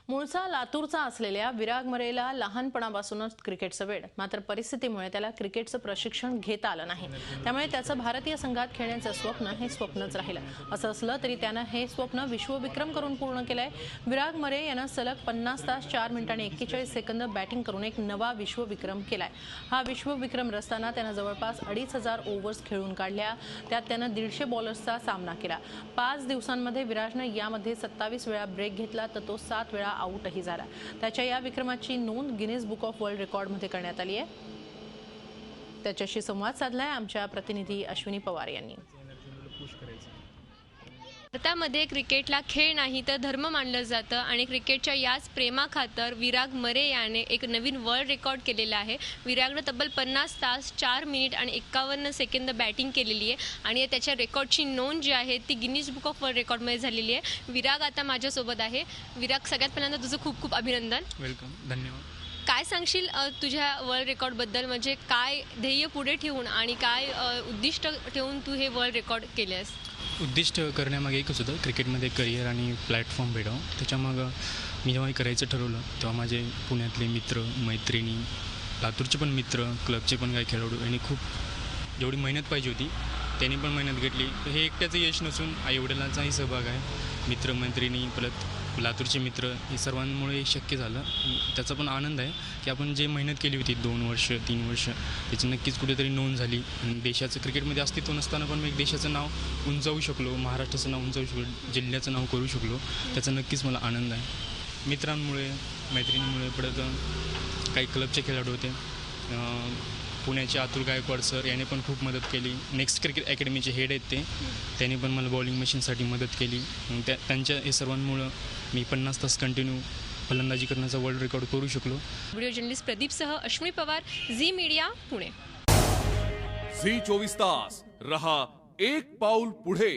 मूळचा लातूरचा असलेल्या विराग मरेला लहानपणापासूनच क्रिकेटचं वेड, मात्र परिस्थितीमुळे त्याला क्रिकेटचं प्रशिक्षण घेता आलं नाही। त्यामुळे त्याचं भारतीय संघात खेळण्याचं स्वप्न हे स्वप्नच राहिलं। असं असलं तरी त्यानं हे स्वप्न विश्वविक्रम करून पूर्ण केलंय। विराग मरे यानं सलग 50 तास 4 मिनिट आणि 41 सेकंद बॅटिंग करून एक नवा विश्वविक्रम केलाय। हा विश्वविक्रम रचताना त्यानं जवळपास 2500 ओव्हर्स खेळून काढल्या। त्यात त्यानं 150 बॉलर्सचा सामना केला। 5 दिवसांमध्ये विराजनं यामध्ये 27 वेळा ब्रेक घेतला, तर तो 7 वेळा आउटही झाला। त्याच्या या विक्रमाची नोंद गिनीज बुक ऑफ वर्ल्ड रेकॉर्डमध्ये करण्यात आली आहे। त्याच्याशी संवाद साधलाय आमच्या प्रतिनिधी अश्विनी पवार यांनी। भारतामध्ये क्रिकेटला खेळ नाही तर धर्म मानलं जातं आणि क्रिकेटच्या याच प्रेमाखातर विराग मरे याने एक नवीन वर्ल्ड रेकॉर्ड केलेला आहे। विरागनं तब्बल 50 तास 4 मिनिट आणि 51 सेकंद बॅटिंग केलेली आहे आणि त्याच्या रेकॉर्डची नोंद जी आहे ती गिनीज बुक ऑफ वर्ल्ड रेकॉर्डमध्ये झालेली आहे। विराग आता माझ्यासोबत आहे। विराग, सगळ्यात पहिल्यांदा तुझं खूप खूप अभिनंदन। वेलकम, धन्यवाद। काय सांगशील तुझ्या वर्ल्ड रेकॉर्डबद्दल, म्हणजे काय ध्येय पुढे ठेवून आणि काय उद्दिष्ट ठेवून तू हे वर्ल्ड रेकॉर्ड केलेस? उद्दिष्ट करण्यामागे एकच होतं, क्रिकेटमध्ये करिअर आणि प्लॅटफॉर्म भेटावं। त्याच्यामागं मी जेव्हा करायचं ठरवलं तेव्हा माझे पुण्यातले मित्र मैत्रिणी, लातूरचे पण मित्र, क्लबचे पण काही खेळाडू यांनी खूप जेवढी मेहनत पाहिजे होती त्यांनी पण मेहनत घेतली। हे एकट्याचं यश नसून आईवडिलांचाही सहभाग आहे, मित्रमैत्रिणी परत लातूरचे मित्र, हे सर्वांमुळे शक्य झालं। त्याचा पण आनंद आहे की आपण जे मेहनत केली होती 2 वर्ष 3 वर्ष त्याची नक्कीच कुठेतरी नोंद झाली। देशाचं क्रिकेटमध्ये अस्तित्व नसताना पण मी एक देशाचं नाव उंचावू शकलो, महाराष्ट्राचं नाव उंचावू शकलो, जिल्ह्याचं नाव करू शकलो, त्याचा नक्कीच मला आनंद आहे। मित्रांमुळे मैत्रिणीमुळे परत काही क्लबचे खेळाडू होते, पुण्याचे अतुल गायकवाड सर याने पण खूप मदत केली। नेक्स्ट क्रिकेट अकॅडमीचे हेड आहेत त्यांनी पण मला बॉलिंग मशीनसाठी मदत केली। त्यांच्या हे सर्वांमुळं मी 50 तास कंटिन्यू फलंदाजी करण्याचा वर्ल्ड रेकॉर्ड करू शकलो। व्हिडिओ जर्नलिस्ट प्रदीपसह Ashwini Pawar, Zee media, Pune. Zee 24 तास रहा एक पाऊल पुढे।